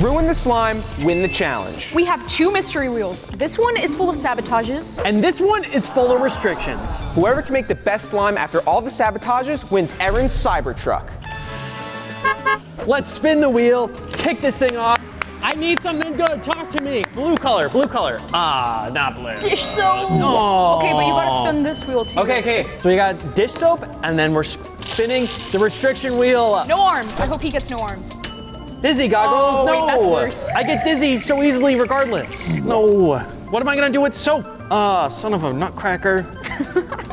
Ruin the slime, win the challenge. We have 2 mystery wheels. This one is full of sabotages. And this one is full of restrictions. Whoever can make the best slime after all the sabotages wins Aaron's Cybertruck. Let's spin the wheel, kick this thing off. I need something good, talk to me. Blue color, blue color. Ah, not blue. Dish soap. Oh. Okay, but you gotta spin this wheel too. Okay. So we got dish soap, and then we're spinning the restriction wheel. No arms. I hope he gets no arms. Dizzy goggles, Oh, no. wait, that's worse. I get dizzy so easily regardless. No. What am I gonna do with soap? Ah, son of a nutcracker.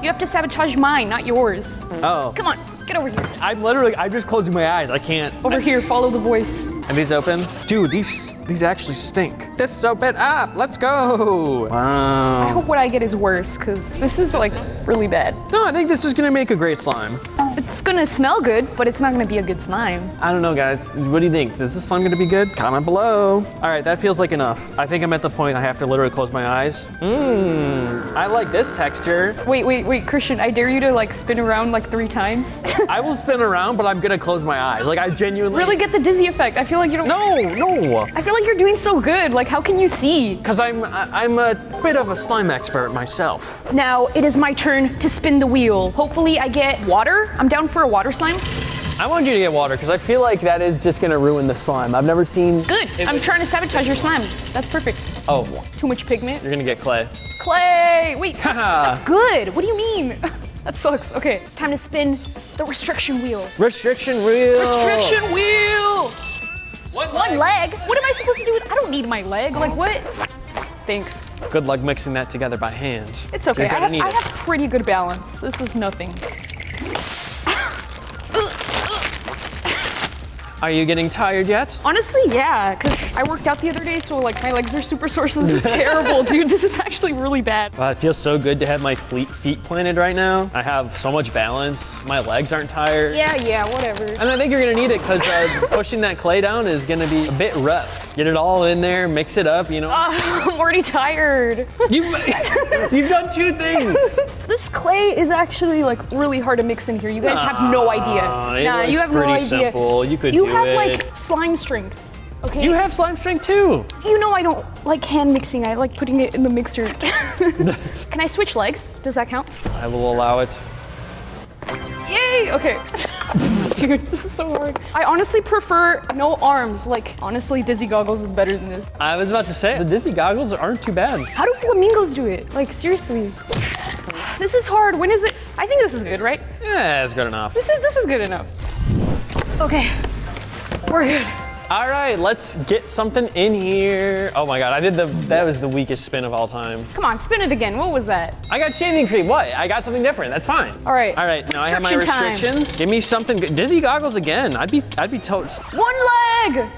You have to sabotage mine, not yours. Oh. Come on, get over here. I'm just closing my eyes. I can't. Over here, follow the voice. Are these open? Dude, these actually stink. Just soap it up. Let's go. Wow. I hope what I get is worse, because this is like really bad. No, I think this is gonna make a great slime. It's gonna smell good, but it's not gonna be a good slime. I don't know, guys. What do you think? Is this slime gonna be good? Comment below. All right, that feels like enough. I think I'm at the point I have to literally close my eyes. I like this texture. Wait, Christian, I dare you to like spin around like 3 times. I will spin around, but I'm gonna close my eyes. Like I genuinely. Really get the dizzy effect. I feel like you don't. No. I feel like you're doing so good. Like, how can you see? Because I'm a bit of a slime expert myself. Now it is my turn to spin the wheel. Hopefully I get water. I'm down for a water slime. I want you to get water because I feel like that is just gonna ruin the slime. I've never seen. Good. I'm trying to sabotage your slime. That's perfect. Oh, Too much pigment. you're gonna get clay. Clay. Wait, that's good. What do you mean? That sucks. Okay, it's time to spin the restriction wheel. Restriction wheel. Restriction wheel. One Leg? What am I supposed to do with? I don't need my leg. Like what? Thanks. Good luck mixing that together by hand. It's okay. You're gonna need I it. have pretty good balance. This is nothing. Are you getting tired yet? Honestly, yeah, because I worked out the other day, so like my legs are super sore, so this is terrible, dude. This is actually really bad. Wow, it feels so good to have my feet planted right now. I have so much balance. My legs aren't tired. Yeah, whatever. And I think you're gonna need it because pushing that clay down is gonna be a bit rough. Get it all in there, mix it up, you know. I'm already tired. You've done 2 things. This clay is actually like really hard to mix in here. You guys have no idea. It You looks have no pretty idea. simple. You could You do have it. like slime strength. Okay. You have slime strength too. You know I don't like hand mixing. I like putting it in the mixer. Can I switch legs? Does that count? I will allow it. Yay! Okay. Dude, this is so hard. I honestly prefer no arms. Like, honestly, Dizzy Goggles is better than this. I was about to say, the Dizzy goggles aren't too bad. How do flamingos do it? Like, seriously. This is hard. When is it? I think this is good, right? Yeah, it's good enough. This is good enough. Okay. We're good. All right, let's get something in here. Oh my God, that was the weakest spin of all time. Come on, spin it again. What was that? I got shaving cream, what? I got something different, that's fine. All right. Now I have my Restriction time. restrictions. Give me something good. Dizzy goggles again, I'd be toast. 1 leg!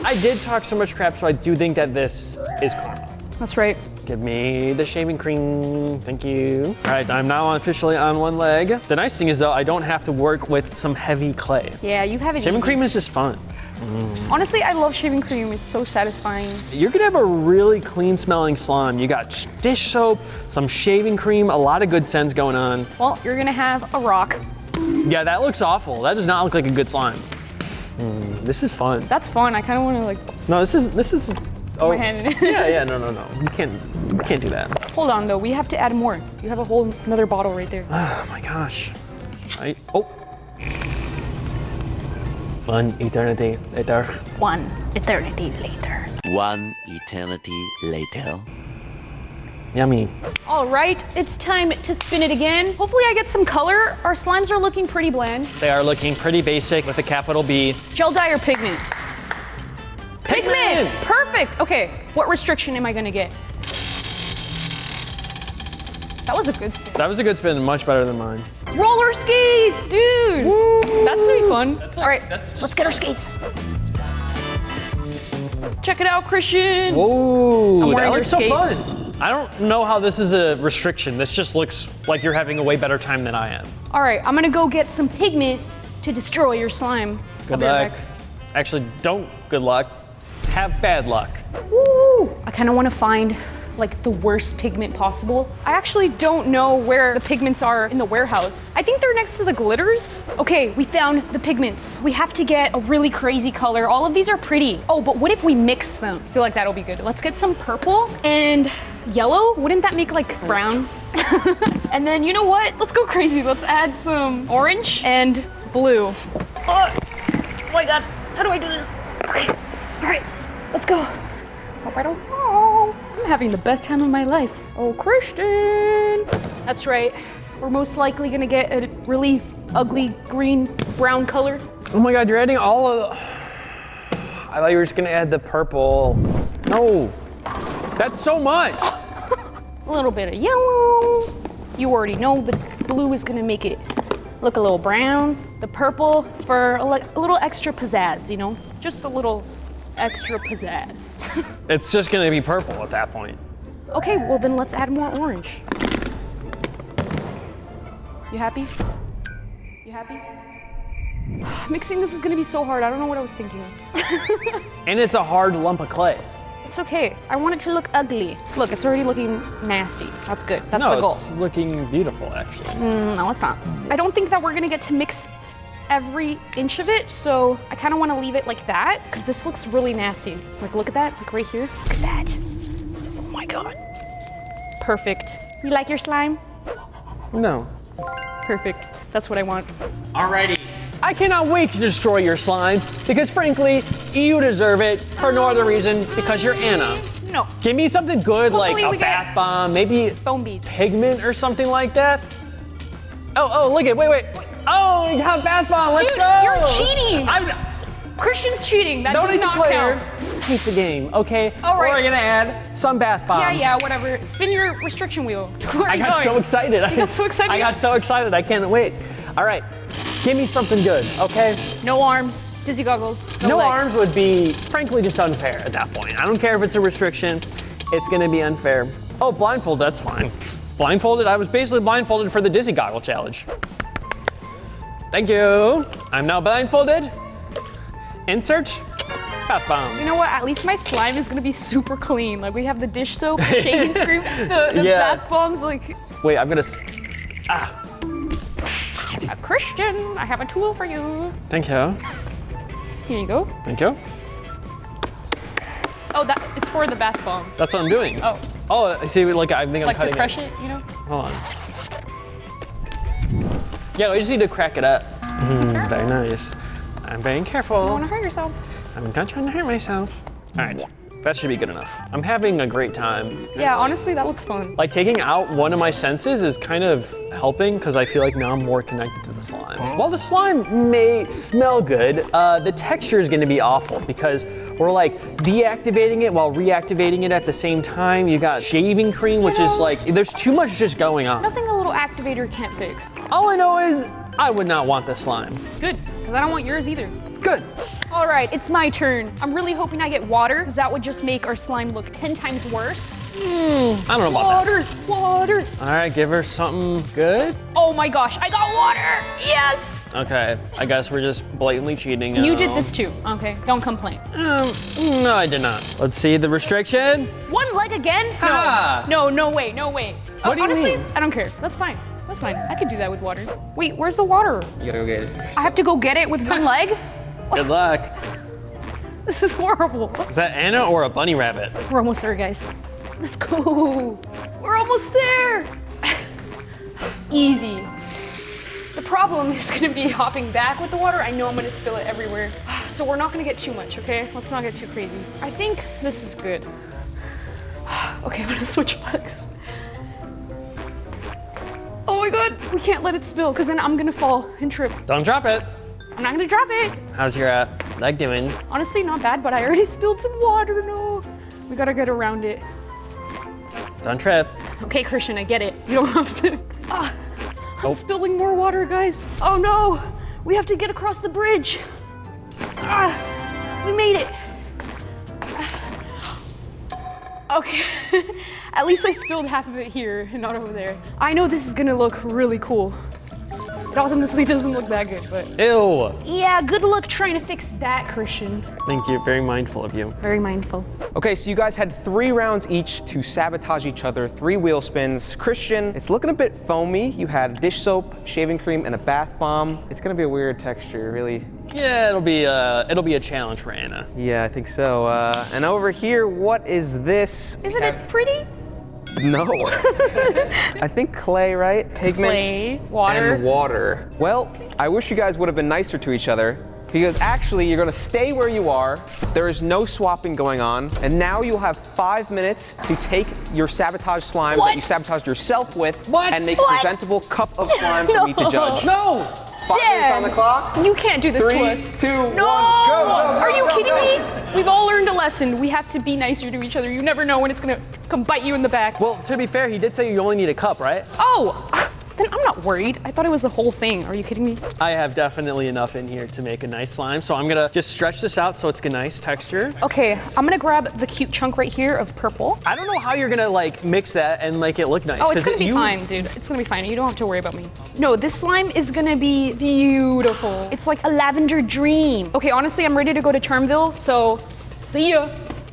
I did talk so much crap, so I do think that this is karma. That's right. Give me the shaving cream, thank you. All right, I'm now officially on 1 leg. The nice thing is though, I don't have to work with some heavy clay. Yeah, you have it Shaving easy. cream is just fun. Honestly, I love shaving cream. It's so satisfying. You're gonna have a really clean smelling slime. You got dish soap, some shaving cream, a lot of good scents going on. Well, you're gonna have a rock. Yeah, that looks awful. That does not look like a good slime. This is fun. That's fun. I kind of want to like No, this is. Oh, my hand in it. yeah, no. You can't do that. Hold on though. We have to add more. You have a whole another bottle right there. Oh my gosh. Oh. 1 eternity later. 1 eternity later. 1 eternity later. Yummy. All right, it's time to spin it again. Hopefully I get some color. Our slimes are looking pretty bland. They are looking pretty basic with a capital B. Gel dye or pigment? Pigment! Perfect. Okay, what restriction am I gonna get? That was a good spin. That was a good spin, much better than mine. Roller skates, dude! Woo! That's gonna be fun. All right, that's just let's get our skates. Check it out, Christian. Whoa, I'm that wearing looks so your skates. fun. I don't know how this is a restriction. This just looks like you're having a way better time than I am. All right, I'm gonna go get some pigment to destroy your slime. I'll Good be right luck. back. Actually, don't good luck. Have bad luck. Woo! I kind of want to find like the worst pigment possible. I actually don't know where the pigments are in the warehouse. I think they're next to the glitters. Okay, we found the pigments. We have to get a really crazy color. All of these are pretty. Oh, but what if we mix them? I feel like that'll be good. Let's get some purple and yellow. Wouldn't that make like brown? And then you know what? Let's go crazy. Let's add some orange and blue. Oh my God, how do I do this? Okay, all right, let's go. Hope I don't fall. I'm having the best time of my life. Oh, Christian. That's right. We're most likely gonna get a really ugly green brown color. Oh my God, you're adding all of the... I thought you were just gonna add the purple. No, that's so much. A little bit of yellow. You already know the blue is gonna make it look a little brown. The purple for a little extra pizzazz, you know? Just a little extra pizzazz. It's just gonna be purple at that point. Okay, well then let's add more orange. You happy? You happy? Mixing this is gonna be so hard. I don't know what I was thinking. And it's a hard lump of clay. It's okay. I want it to look ugly. Look, it's already looking nasty. That's good. That's the goal. It's looking beautiful, actually. No, it's not. I don't think that we're gonna get to mix every inch of it, so I kind of want to leave it like that because this looks really nasty. Like, look at that, like right here. Look at that. Oh my God. Perfect. You like your slime? No. Perfect. That's what I want. Alrighty. I cannot wait to destroy your slime because frankly, you deserve it for no other reason because you're Anna. No. Give me something good Hopefully like we a get bath bomb, maybe foam beads. pigment or something like that. Oh, look at, wait. Oh, we got bath bomb, let's Dude, go. you're cheating. Christian's cheating. That Don't does need the not player. count. Keep the game, okay? All right. We're gonna add some bath bombs. Yeah, whatever. Spin your restriction wheel. Where are I you got going? so excited. You got so excited? I got so excited, I can't wait. All right, give me something good, okay? No arms, dizzy goggles, No legs. arms would be, frankly, just unfair at that point. I don't care if it's a restriction, it's gonna be unfair. Oh, blindfold, that's fine. Blindfolded, I was basically blindfolded for the dizzy goggle challenge. Thank you. I'm now blindfolded. Insert bath bomb. You know what? At least my slime is gonna be super clean. Like we have the dish soap, the shaving cream, the Yeah. bath bombs. Like Wait, I'm gonna, Christian, I have a tool for you. thank you. Here you go. Thank you. Oh, it's for the bath bomb. That's what I'm doing. Oh, Oh, see, look, I think I'm like to cutting crush it, you know? Hold on. Yeah, we just need to crack it up. Very nice. I'm being careful. Don't want to hurt yourself. I'm not trying to hurt myself. All right, that should be good enough. I'm having a great time. Yeah, honestly, that looks fun. Like taking out one of my senses is kind of helping because I feel like now I'm more connected to the slime. While the slime may smell good, the texture is gonna be awful because we're like deactivating it while reactivating it at the same time. You got shaving cream, which is like, there's too much just going on. Nothing a little activator can't fix. All I know is I would not want this slime. Good, because I don't want yours either. Good. All right, it's my turn. I'm really hoping I get water, because that would just make our slime look 10 times worse. I don't know about that. Water. All right, give her something good. Oh my gosh, I got water! Yes! Okay, I guess we're just blatantly cheating. You now. did this too, okay? Don't complain. No, I did not. Let's see the restriction. One leg again? Ah. No, no way. What do you honestly, mean? I don't care. That's fine. I could do that with water. Wait, where's the water? You gotta go get it. I have to go get it with one leg? Good luck. This is horrible. Is that Anna or a bunny rabbit? We're almost there, guys. Let's go. We're almost there. Easy. The problem is gonna be hopping back with the water. I know I'm gonna spill it everywhere. So we're not gonna get too much, okay? Let's not get too crazy. I think this is good. Okay, I'm gonna switch legs. Oh my God, we can't let it spill because then I'm gonna fall and trip. Don't drop it. I'm not gonna drop it. How's your leg doing? Honestly, not bad, but I already spilled some water, no. We gotta get around it. Don't trip. Okay, Christian, I get it. You don't have to. I'm spilling more water, guys. Oh no, we have to get across the bridge. We made it. Okay, at least I spilled half of it here and not over there. I know this is gonna look really cool. It honestly doesn't look that good, but Ew. yeah, good luck trying to fix that, Christian. Thank you, very mindful of you. Very mindful. Okay, so you guys had 3 rounds each to sabotage each other, 3 wheel spins. Christian, it's looking a bit foamy. You had dish soap, shaving cream, and a bath bomb. It's gonna be a weird texture, really. Yeah, it'll be a challenge for Anna. Yeah, I think so. And over here, what is this? Isn't it pretty? No. I think clay, right? Pigment. Clay, water. And water. Well, I wish you guys would have been nicer to each other, because actually you're gonna stay where you are. There is no swapping going on. And now you'll have 5 minutes to take your sabotage slime that you sabotaged yourself with and make a presentable cup of slime for me to judge. No! 5 minutes on the clock. You can't do this 3, to us. 2, 1, No! go! Are you kidding me? We've all learned a lesson. We have to be nicer to each other. You never know when it's gonna come bite you in the back. Well, to be fair, he did say you only need a cup, right? Oh, then I'm not worried. I thought it was the whole thing. Are you kidding me? I have definitely enough in here to make a nice slime, so I'm gonna just stretch this out so it's a nice texture. Okay, I'm gonna grab the cute chunk right here of purple. I don't know how you're gonna like mix that and make it look nice. Oh, it's 'cause gonna be fine, dude. It's gonna be fine. You don't have to worry about me. No, this slime is gonna be beautiful. It's like a lavender dream. Okay, honestly, I'm ready to go to Charmville, so see ya.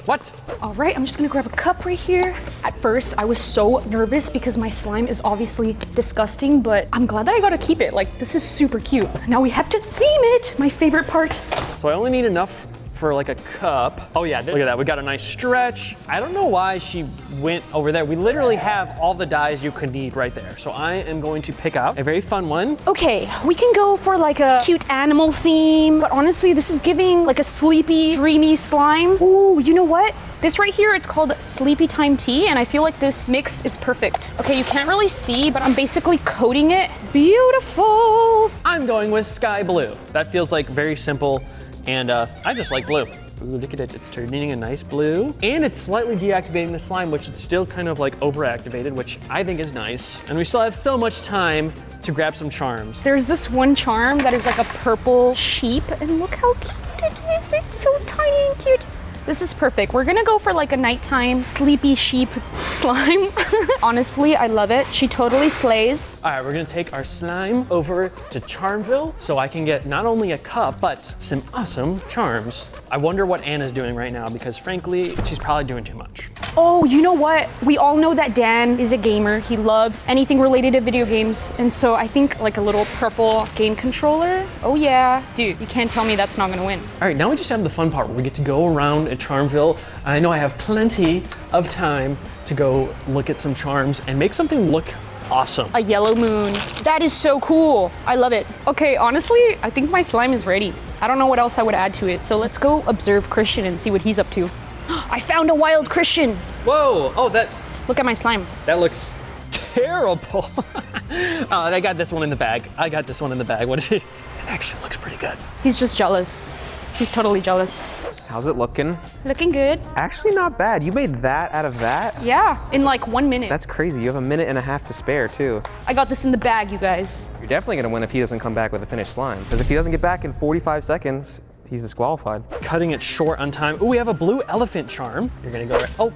What? All right, I'm just gonna grab a cup right here. At first, I was so nervous because my slime is obviously disgusting, but I'm glad that I got to keep it. Like, this is super cute. Now we have to theme it, my favorite part. So I only need enough for like a cup. Oh yeah, look at that, we got a nice stretch. I don't know why she went over there. We literally have all the dyes you could need right there. So I am going to pick out a very fun one. Okay, we can go for like a cute animal theme, but honestly, this is giving like a sleepy, dreamy slime. Ooh, you know what? This right here, it's called Sleepy Time Tea, and I feel like this mix is perfect. Okay, you can't really see, but I'm basically coating it. Beautiful. I'm going with sky blue. That feels like very simple, and I just like blue. Ooh, look at it, it's turning a nice blue. And it's slightly deactivating the slime, which is still kind of like overactivated, which I think is nice. And we still have so much time to grab some charms. There's this one charm that is like a purple sheep, and look how cute it is. It's so tiny and cute. This is perfect. We're gonna go for like a nighttime sleepy sheep slime. Honestly, I love it. She totally slays. All right, we're gonna take our slime over to Charmville so I can get not only a cup, but some awesome charms. I wonder what Anna's doing right now because frankly, she's probably doing too much. Oh, you know what? We all know that Dan is a gamer. He loves anything related to video games. And so I think like a little purple game controller. Oh yeah. Dude, you can't tell me that's not gonna win. All right, now we just have the fun part where we get to go around at Charmville. I know I have plenty of time to go look at some charms and make something look awesome. A yellow moon. That is so cool. I love it. Okay, honestly, I think my slime is ready. I don't know what else I would add to it. So let's go observe Christian and see what he's up to. I found a wild Christian. Whoa, oh, Look at my slime. that looks terrible. I got this one in the bag. What is it? It actually looks pretty good. He's just jealous. He's totally jealous. How's it looking? Looking good. Actually not bad. You made that out of that? Yeah, in like 1 minute. That's crazy. You have 1.5 minutes to spare too. I got this in the bag, you guys. You're definitely gonna win if he doesn't come back with a finished slime. Because if he doesn't get back in 45 seconds, he's disqualified. Cutting it short on time. Ooh, we have a blue elephant charm. You're gonna go right. Oh,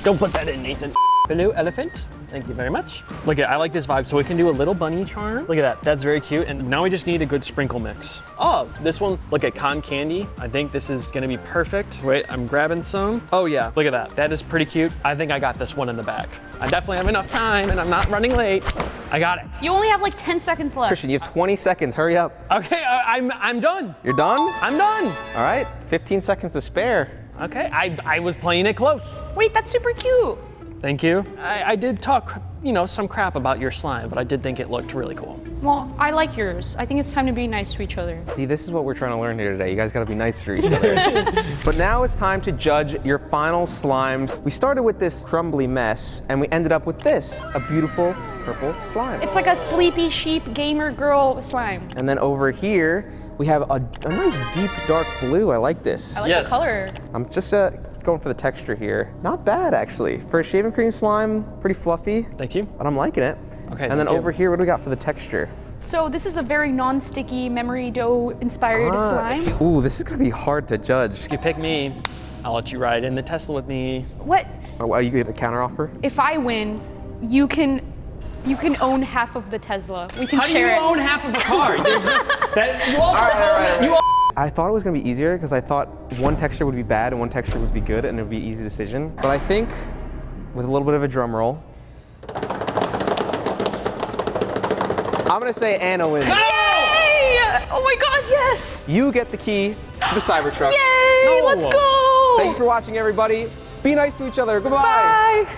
don't put that in, Nathan. Blue elephant. Thank you very much. Look at, I like this vibe. So we can do a little bunny charm. Look at that, that's very cute. And now we just need a good sprinkle mix. Oh, this one, look at cotton candy. I think this is gonna be perfect. Wait, I'm grabbing some. Oh yeah, look at that. That is pretty cute. I think I got this one in the back. I definitely have enough time and I'm not running late. I got it. You only have like 10 seconds left. Christian, you have 20 seconds. Hurry up. Okay, I'm done. You're done? I'm done. All right, 15 seconds to spare. Okay, I was playing it close. Wait, that's super cute. Thank you. I did talk, some crap about your slime, but I did think it looked really cool. Well, I like yours. I think it's time to be nice to each other. See, this is what we're trying to learn here today. You guys gotta be nice to each other. But now it's time to judge your final slimes. We started with this crumbly mess, and we ended up with this, a beautiful purple slime. It's like a sleepy sheep gamer girl slime. And then over here, we have a nice deep dark blue. I like this. I like Yes. the color. I'm just going for the texture here. Not bad, actually. For a shaving cream slime, pretty fluffy. Thank you. But I'm liking it. Okay, And then thank you. over here, what do we got for the texture? So this is a very non-sticky memory dough inspired slime. Ooh, this is gonna be hard to judge. If you pick me, I'll let you ride in the Tesla with me. What? Oh, are you get a counter offer? If I win, you can You can own half of the Tesla. We can How do you share it. own half of a car? You also I thought it was gonna be easier because I thought one texture would be bad and one texture would be good and it would be an easy decision. But I think with a little bit of a drum roll, I'm gonna say Anna wins. Yay! Oh my God, yes! You get the key to the Cybertruck. Yay! Let's go! Thank you for watching, everybody. Be nice to each other. Goodbye. Bye.